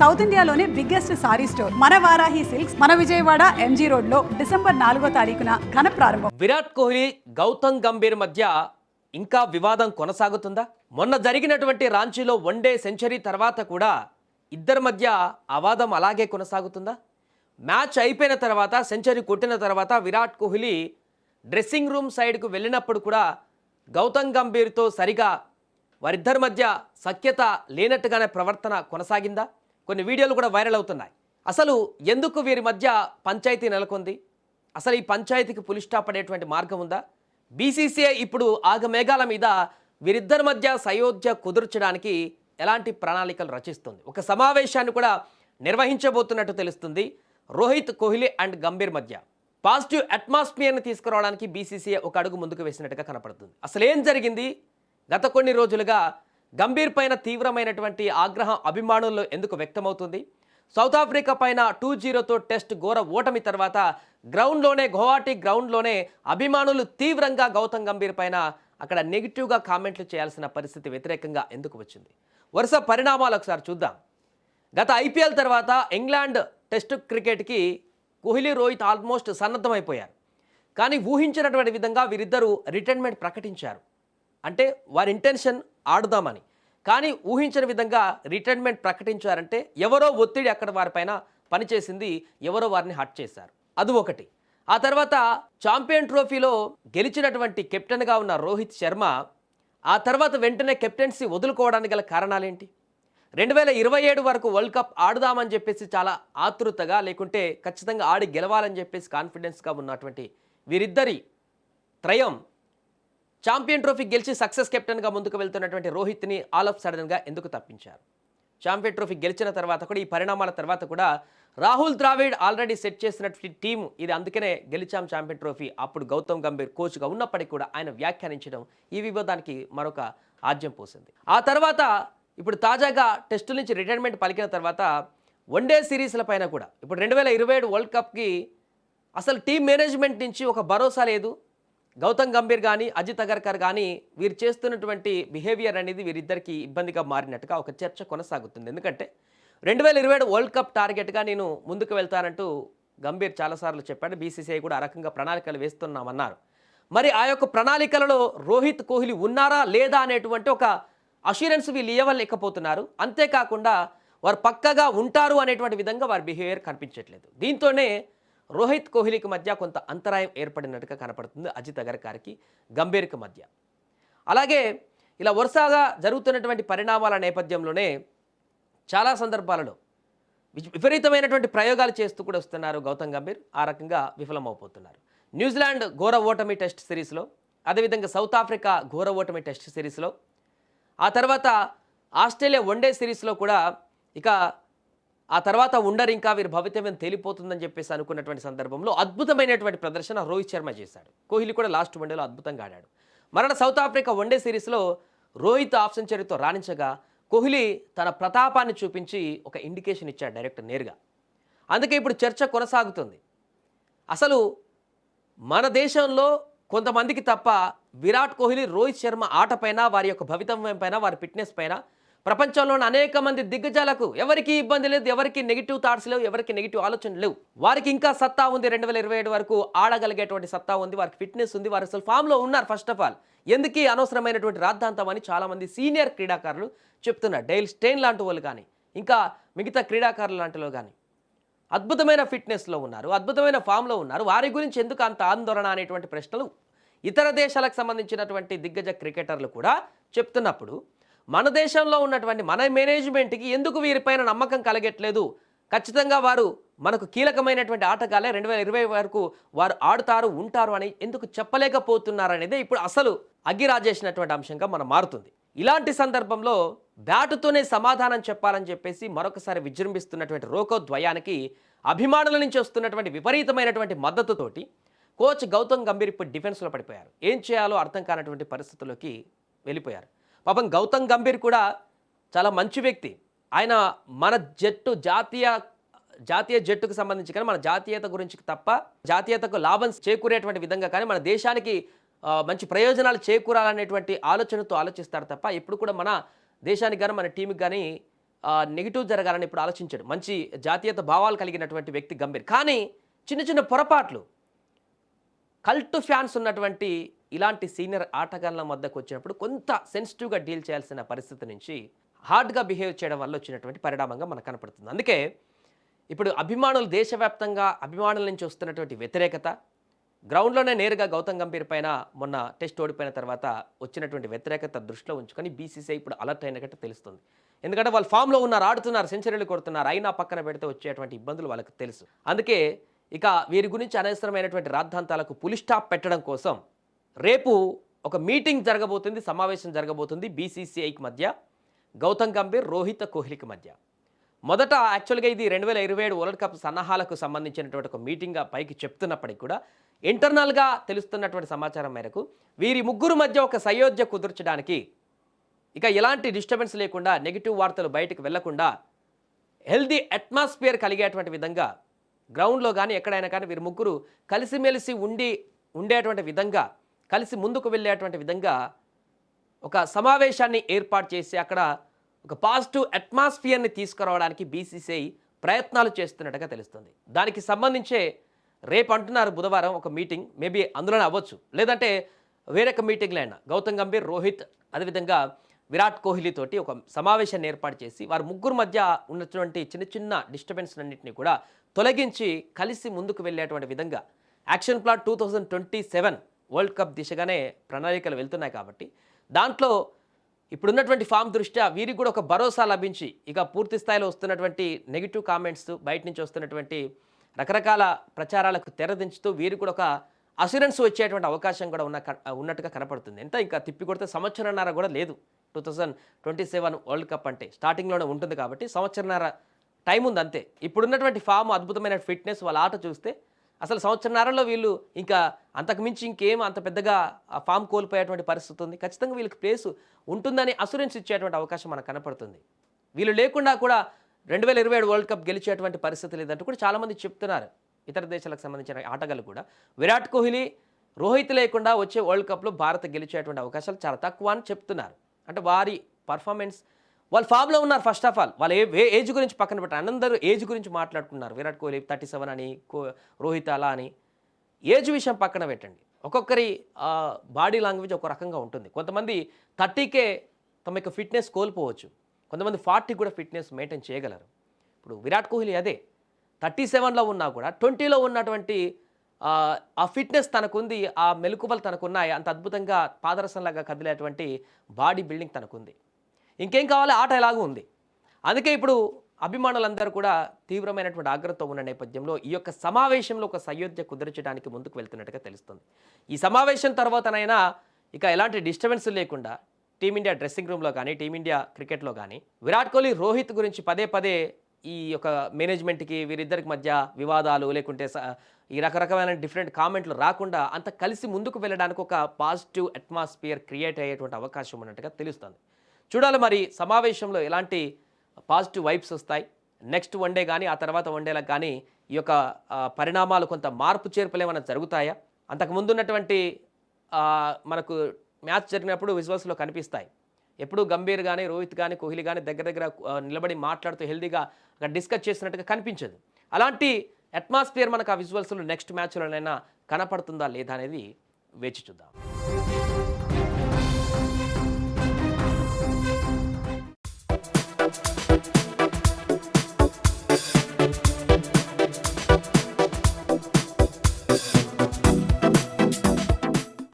South ఇండియాలోనే biggest sorry store మన Varahi silks మన విజయవాడ ఎంజీ రోడ్ లో డిసెంబర్ 4వ తారీఖున ఘన ప్రారంభం. విరాట్ కోహ్లీ గౌతమ్ గంభీర్ మధ్య ఇంకా వివాదం కొనసాగుతుందా? మొన్న జరిగినటువంటి రాంచీలో వన్డే సెంచరీ తర్వాత కూడా ఇద్దరి మధ్య అవాదం అలాగే కొనసాగుతుందా? మ్యాచ్ అయిపోయిన తర్వాత సెంచరీ కొట్టిన తర్వాత విరాట్ కోహ్లీ డ్రెస్సింగ్ రూమ్ సైడ్కు వెళ్ళినప్పుడు కూడా గౌతమ్ గంభీర్తో సరిగా వారిద్దరి మధ్య సఖ్యత లేనట్టుగానే ప్రవర్తన కొనసాగిందా? కొన్ని వీడియోలు కూడా వైరల్ అవుతున్నాయి. అసలు ఎందుకు వీరి మధ్య పంచాయతీ నెలకొంది? అసలు ఈ పంచాయతీకి పులి స్టాప్ పడేటువంటి మార్గం ఉందా? బీసీసీఐ ఇప్పుడు ఆగమేఘాల మీద వీరిద్దరి మధ్య సయోధ్య కుదుర్చడానికి ఎలాంటి ప్రణాళికలు రచిస్తుంది? ఒక సమావేశాన్ని కూడా నిర్వహించబోతున్నట్టు తెలుస్తుంది. రోహిత్ కోహ్లీ అండ్ గంభీర్ మధ్య పాజిటివ్ అట్మాస్ఫియర్ని తీసుకురావడానికి బీసీసీఐ ఒక అడుగు ముందుకు వేసినట్టుగా కనపడుతుంది. అసలు ఏం జరిగింది? గత కొన్ని రోజులుగా గంభీర్ పైన తీవ్రమైనటువంటి ఆగ్రహం అభిమానుల్లో ఎందుకు వ్యక్తమవుతుంది? సౌత్ ఆఫ్రికా పైన 2-0తో టెస్ట్ ఘోర ఓటమి తర్వాత గౌహాటీ గ్రౌండ్లోనే అభిమానులు తీవ్రంగా గౌతమ్ గంభీర్ పైన అక్కడ నెగిటివ్గా కామెంట్లు చేయాల్సిన పరిస్థితి వ్యతిరేకంగా ఎందుకు వచ్చింది? వరుస పరిణామాలు ఒకసారి చూద్దాం. గత ఐపీఎల్ తర్వాత ఇంగ్లాండ్ టెస్ట్ క్రికెట్కి కోహ్లీ రోహిత్ ఆల్మోస్ట్ సన్నద్ధమైపోయారు. కానీ ఊహించినటువంటి విధంగా వీరిద్దరూ రిటైర్మెంట్ ప్రకటించారు. అంటే వారి ఇంటెన్షన్ ఆడుదామని, కానీ ఊహించిన విధంగా రిటైర్మెంట్ ప్రకటించారంటే ఎవరో ఒత్తిడి అక్కడ వారిపైన పనిచేసింది, ఎవరో వారిని హర్ట్ చేశారు. అది ఒకటి. ఆ తర్వాత ఛాంపియన్ ట్రోఫీలో గెలిచినటువంటి కెప్టెన్గా ఉన్న రోహిత్ శర్మ ఆ తర్వాత వెంటనే కెప్టెన్సీ వదులుకోవడానికి గల కారణాలేంటి? 2027 వరకు వరల్డ్ కప్ ఆడుదామని చెప్పేసి చాలా ఆతృతగా, లేకుంటే ఖచ్చితంగా ఆడి గెలవాలని చెప్పేసి కాన్ఫిడెన్స్గా ఉన్నటువంటి వీరిద్దరి త్రయం ఛాంపియన్ ట్రోఫీ గెలిచి సక్సెస్ కెప్టెన్గా ముందుకు వెళ్తున్నటువంటి రోహిత్ని ఆల్ ఆఫ్ సడన్గా ఎందుకు తప్పించారు? ఛాంపియన్ ట్రోఫీ గెలిచిన తర్వాత కూడా, ఈ పరిణామాల తర్వాత కూడా రాహుల్ ద్రావిడ్ ఆల్రెడీ సెట్ చేసినటువంటి టీం ఇది, అందుకనే గెలిచాం ఛాంపియన్ ట్రోఫీ. అప్పుడు గౌతమ్ గంభీర్ కోచ్గా ఉన్నప్పటికీ కూడా ఆయన వ్యాఖ్యానించడం ఈ వివాదానికి మరొక ఆజ్యం పోసింది. ఆ తర్వాత ఇప్పుడు తాజాగా టెస్టుల నుంచి రిటైర్మెంట్ పలికిన తర్వాత వన్డే సిరీస్ల పైన కూడా ఇప్పుడు 2027 వరల్డ్ కప్కి అసలు టీం మేనేజ్మెంట్ నుంచి ఒక భరోసా లేదు. గౌతమ్ గంభీర్ కానీ అజిత్ అగర్కర్ కానీ వీరు చేస్తున్నటువంటి బిహేవియర్ అనేది వీరిద్దరికి ఇబ్బందిగా మారినట్టుగా ఒక చర్చ కొనసాగుతుంది. ఎందుకంటే 2027 వరల్డ్ కప్ టార్గెట్గా నేను ముందుకు వెళ్తానంటూ గంభీర్ చాలాసార్లు చెప్పాడు. బీసీసీఐ కూడా ఆ రకంగా ప్రణాళికలు వేస్తున్నామన్నారు. మరి ఆ యొక్క ప్రణాళికలలో రోహిత్ కోహ్లీ ఉన్నారా లేదా అనేటువంటి ఒక అష్యూరెన్స్ వీళ్ళు ఇవ్వలేకపోతున్నారు. అంతేకాకుండా వారు పక్కగా ఉంటారు అనేటువంటి విధంగా వారి బిహేవియర్ కనిపించట్లేదు. దీంతోనే రోహిత్ కోహ్లీకి మధ్య కొంత అంతరాయం ఏర్పడినట్టుగా కనపడుతుంది అజిత్ అగర్కర్కి గంభీర్కి మధ్య. అలాగే ఇలా వరుసగా జరుగుతున్నటువంటి పరిణామాల నేపథ్యంలోనే చాలా సందర్భాలలో విపరీతమైనటువంటి ప్రయోగాలు చేస్తూ కూడా వస్తున్నారు గౌతమ్ గంభీర్. ఆ రకంగా విఫలమవుతున్నారు. న్యూజిలాండ్ ఘోర ఓటమి టెస్ట్ సిరీస్లో, అదేవిధంగా సౌత్ ఆఫ్రికా ఘోర ఓటమి టెస్ట్ సిరీస్లో, ఆ తర్వాత ఆస్ట్రేలియా వన్డే సిరీస్లో కూడా ఇక ఆ తర్వాత ఉండరు, ఇంకా వీరి భవితవ్యం తేలిపోతుందని చెప్పేసి అనుకున్నటువంటి సందర్భంలో అద్భుతమైనటువంటి ప్రదర్శన రోహిత్ శర్మ చేశాడు. కోహ్లీ కూడా లాస్ట్ వన్డేలో అద్భుతంగా ఆడాడు. మరణ సౌత్ ఆఫ్రికా వన్డే సిరీస్లో రోహిత్ హాఫ్ సెంచరీతో రాణించగా కోహ్లీ తన ప్రతాపాన్ని చూపించి ఒక ఇండికేషన్ ఇచ్చాడు డైరెక్ట్ నేరుగా. అందుకే ఇప్పుడు చర్చ కొనసాగుతుంది. అసలు మన దేశంలో కొంతమందికి తప్ప విరాట్ కోహ్లీ రోహిత్ శర్మ ఆటపైన, వారి యొక్క భవితవ్యం పైన, వారి ఫిట్నెస్ పైన ప్రపంచంలోని అనేక మంది దిగ్గజాలకు ఎవరికి ఇబ్బంది లేదు, ఎవరికి నెగిటివ్ థాట్స్ లేవు, ఎవరికి నెగిటివ్ ఆలోచనలు లేవు. వారికి ఇంకా సత్తా ఉంది, 2027 వరకు ఆడగలిగేటువంటి సత్తా ఉంది, వారికి ఫిట్నెస్ ఉంది, వారు అసలు ఫామ్లో ఉన్నారు. ఫస్ట్ ఆఫ్ ఆల్ ఎందుకు అనవసరమైనటువంటి రాద్ధాంతం అని చాలామంది సీనియర్ క్రీడాకారులు చెప్తున్నారు. డైల్ స్టెయిన్ లాంటి వాళ్ళు కానీ, ఇంకా మిగతా క్రీడాకారులు లాంటిలో కానీ అద్భుతమైన ఫిట్నెస్లో ఉన్నారు, అద్భుతమైన ఫామ్లో ఉన్నారు. వారి గురించి ఎందుకు అంత ఆందోళన అనేటువంటి ప్రశ్నలు ఇతర దేశాలకు సంబంధించినటువంటి దిగ్గజ క్రికెటర్లు కూడా చెప్తున్నప్పుడు, మన దేశంలో ఉన్నటువంటి మన మేనేజ్మెంట్కి ఎందుకు వీరిపైన నమ్మకం కలగట్లేదు? ఖచ్చితంగా వారు మనకు కీలకమైనటువంటి ఆటగాళ్ళే, 2020 వరకు వారు ఆడుతారు, ఉంటారు అని ఎందుకు చెప్పలేకపోతున్నారనేది ఇప్పుడు అసలు అగ్గిరాజేసినటువంటి అంశంగా మనం మారుతుంది. ఇలాంటి సందర్భంలో బ్యాటుతోనే సమాధానం చెప్పాలని చెప్పేసి మరొకసారి విజృంభిస్తున్నటువంటి రోకో ద్వయానికి అభిమానుల నుంచి వస్తున్నటువంటి విపరీతమైనటువంటి మద్దతుతోటి కోచ్ గౌతమ్ గంభీర్ ఇప్పుడు డిఫెన్స్లో పడిపోయారు. ఏం చేయాలో అర్థం కానటువంటి పరిస్థితుల్లోకి వెళ్ళిపోయారు. పాపం గౌతమ్ గంభీర్ కూడా చాలా మంచి వ్యక్తి. ఆయన మన జాతీయ జట్టుకు సంబంధించి కానీ, మన జాతీయత గురించి తప్ప, జాతీయతకు లాభం చేకూరేటువంటి విధంగా కానీ, మన దేశానికి మంచి ప్రయోజనాలు చేకూరాలనేటువంటి ఆలోచనతో ఆలోచిస్తారు తప్ప ఎప్పుడు కూడా మన దేశానికి కానీ మన టీంకి కానీ నెగిటివ్ జరగాలని ఇప్పుడు ఆలోచించాడు. మంచి జాతీయత భావాలు కలిగినటువంటి వ్యక్తి గంభీర్. కానీ చిన్న చిన్న పొరపాట్లు కల్ట్ ఫ్యాన్స్ ఉన్నటువంటి ఇలాంటి సీనియర్ ఆటగాళ్ళ వద్దకు వచ్చినప్పుడు కొంత సెన్సిటివ్గా డీల్ చేయాల్సిన పరిస్థితి నుంచి హార్డ్గా బిహేవ్ చేయడం వల్ల వచ్చినటువంటి పరిణామంగా మనకు కనపడుతుంది. అందుకే ఇప్పుడు అభిమానులు దేశవ్యాప్తంగా అభిమానుల నుంచి వస్తున్నటువంటి వ్యతిరేకత, గ్రౌండ్లోనే నేరుగా గౌతమ్ గంభీర్ పైన మొన్న టెస్ట్ ఓడిపోయిన తర్వాత వచ్చినటువంటి వ్యతిరేకత దృష్టిలో ఉంచుకొని బీసీసీఐ ఇప్పుడు అలర్ట్ అయినట్టు తెలుస్తుంది. ఎందుకంటే వాళ్ళు ఫామ్లో ఉన్నారు, ఆడుతున్నారు, సెంచరీలు కొడుతున్నారు, అయినా పక్కన పెడితే వచ్చేటువంటి ఇబ్బందులు వాళ్ళకి తెలుసు. అందుకే ఇక వీరి గురించి అనవసరమైనటువంటి రాద్ధాంతాలకు పులి స్టాప్ పెట్టడం కోసం రేపు ఒక మీటింగ్ జరగబోతుంది, సమావేశం జరగబోతుంది బీసీసీఐకి మధ్య, గౌతమ్ గంభీర్, రోహిత్ కోహ్లీకి మధ్య. మొదట యాక్చువల్గా ఇది 2027 వరల్డ్ కప్ సన్నాహాలకు సంబంధించినటువంటి ఒక మీటింగ్గా పైకి చెప్తున్నప్పటికీ కూడా ఇంటర్నల్గా తెలుస్తున్నటువంటి సమాచారం మేరకు వీరి ముగ్గురు మధ్య ఒక సయోధ్య కుదుర్చడానికి, ఇక ఎలాంటి డిస్టర్బెన్స్ లేకుండా, నెగిటివ్ వార్తలు బయటకు వెళ్లకుండా, హెల్దీ అట్మాస్ఫియర్ కలిగేటువంటి విధంగా గ్రౌండ్లో కానీ ఎక్కడైనా కానీ వీరు ముగ్గురు కలిసిమెలిసి ఉండేటువంటి విధంగా, కలిసి ముందుకు వెళ్ళేటువంటి విధంగా ఒక సమావేశాన్ని ఏర్పాటు చేసి అక్కడ ఒక పాజిటివ్ అట్మాస్ఫియర్ని తీసుకురావడానికి బీసీసీఐ ప్రయత్నాలు చేస్తున్నట్టుగా తెలుస్తుంది. దానికి సంబంధించే రేపు అంటున్నారు బుధవారం ఒక మీటింగ్, మేబీ అందులోనే అవ్వచ్చు, లేదంటే వేరొక మీటింగ్లో అయినా గౌతమ్ గంభీర్, రోహిత్, అదేవిధంగా విరాట్ కోహ్లీ తోటి ఒక సమావేశాన్ని ఏర్పాటు చేసి వారి ముగ్గురు మధ్య ఉన్నటువంటి చిన్న చిన్న డిస్టర్బెన్స్ అన్నింటినీ కూడా తొలగించి కలిసి ముందుకు వెళ్ళేటువంటి విధంగా యాక్షన్ ప్లాన్ 2027 వరల్డ్ కప్ దిశగానే ప్రణాళికలు వెళ్తున్నాయి. కాబట్టి దాంట్లో ఇప్పుడున్నటువంటి ఫామ్ దృష్ట్యా వీరికి కూడా ఒక భరోసా లభించి, ఇక పూర్తి స్థాయిలో వస్తున్నటువంటి నెగిటివ్ కామెంట్స్, బయట నుంచి వస్తున్నటువంటి రకరకాల ప్రచారాలకు తెరదించుతూ వీరికి కూడా ఒక అష్యూరెన్స్ వచ్చేటువంటి అవకాశం కూడా ఉన్నట్టుగా కనపడుతుంది. ఎంత ఇంకా తిప్పికొడితే సంవత్సరంన్నర కూడా లేదు 2027 వరల్డ్ కప్ అంటే, స్టార్టింగ్లోనే ఉంటుంది కాబట్టి సంవత్సరంన్నర టైం ఉంది అంతే. ఇప్పుడున్నటువంటి ఫామ్, అద్భుతమైన ఫిట్నెస్, వాళ్ళ ఆట చూస్తే అసలు సంవత్సరంన్నరలో వీళ్ళు ఇంకా అంతకుమించి ఇంకేం అంత పెద్దగా ఆ ఫామ్ కోల్పోయేటువంటి పరిస్థితి ఉంది. ఖచ్చితంగా వీళ్ళకి ప్లేస్ ఉంటుందని అష్యూరెన్స్ ఇచ్చేటువంటి అవకాశం మనకు కనపడుతుంది. వీళ్ళు లేకుండా కూడా 2027 వరల్డ్ కప్ గెలిచేటువంటి పరిస్థితి లేదంటూ కూడా చాలామంది చెప్తున్నారు. ఇతర దేశాలకు సంబంధించిన ఆటగాళ్ళు కూడా విరాట్ కోహ్లీ, రోహిత్ లేకుండా వచ్చే వరల్డ్ కప్లో భారత్ గెలిచేటువంటి అవకాశాలు చాలా తక్కువ అని చెప్తున్నారు. అంటే వారి పర్ఫార్మెన్స్, వాళ్ళు ఫామ్లో ఉన్నారు. ఫస్ట్ ఆఫ్ ఆల్ వాళ్ళు ఏజ్ గురించి పక్కన పెట్టారు, అందరూ ఏజ్ గురించి మాట్లాడుకున్నారు. విరాట్ కోహ్లీ 37 అని, రోహిత్ అలా అని. ఏజ్ విషయం పక్కన పెట్టండి, ఒక్కొక్కరి బాడీ లాంగ్వేజ్ ఒక రకంగా ఉంటుంది. కొంతమంది 30కే తమ యొక్క ఫిట్నెస్ కోల్పోవచ్చు, కొంతమంది 40 కూడా ఫిట్నెస్ మెయింటైన్ చేయగలరు. ఇప్పుడు విరాట్ కోహ్లీ అదే 37లో ఉన్నా కూడా 20లో ఉన్నటువంటి ఆ ఫిట్నెస్ తనకుంది, ఆ మెలకువలు తనకున్నాయి, అంత అద్భుతంగా పాదరసంలాగా కదిలేటువంటి బాడీ బిల్డింగ్ తనకుంది. ఇంకేం కావాలి, ఆట ఎలాగూ ఉంది. అందుకే ఇప్పుడు అభిమానులందరూ కూడా తీవ్రమైనటువంటి ఆగ్రహంతో ఉన్న నేపథ్యంలో ఈ యొక్క సమావేశంలో ఒక సయోధ్య కుదర్చడానికి ముందుకు వెళ్తున్నట్టుగా తెలుస్తుంది. ఈ సమావేశం తర్వాతనైనా ఇక ఎలాంటి డిస్టర్బెన్స్ లేకుండా టీమిండియా డ్రెస్సింగ్ రూమ్లో కానీ, టీమిండియా క్రికెట్లో కానీ విరాట్ కోహ్లీ, రోహిత్ గురించి పదే పదే ఈ యొక్క మేనేజ్మెంట్కి వీరిద్దరికి మధ్య వివాదాలు లేకుంటే ఈ రకరకమైన డిఫరెంట్ కామెంట్లు రాకుండా అంత కలిసి ముందుకు వెళ్ళడానికి ఒక పాజిటివ్ అట్మాస్ఫియర్ క్రియేట్ అయ్యేటువంటి అవకాశం ఉన్నట్టుగా తెలుస్తుంది. చూడాలి మరి సమావేశంలో ఎలాంటి పాజిటివ్ వైబ్స్ వస్తాయి. నెక్స్ట్ వన్డే కానీ ఆ తర్వాత వన్డేలకు కానీ ఈ యొక్క పరిణామాలు కొంత మార్పు చేర్పులు ఏమైనా జరుగుతాయా? అంతకుముందు ఉన్నటువంటి మనకు మ్యాచ్ జరిగినప్పుడు విజువల్స్లో కనిపిస్తాయి. ఎప్పుడు గంభీర్ కానీ, రోహిత్ కానీ, కోహ్లీ కానీ దగ్గర నిలబడి మాట్లాడుతూ హెల్దీగా డిస్కస్ చేసినట్టుగా కనిపించదు. అలాంటి అట్మాస్ఫియర్ మనకు ఆ విజువల్స్లో నెక్స్ట్ మ్యాచ్లోనైనా కనపడుతుందా లేదా అనేది వేచి చూద్దాం.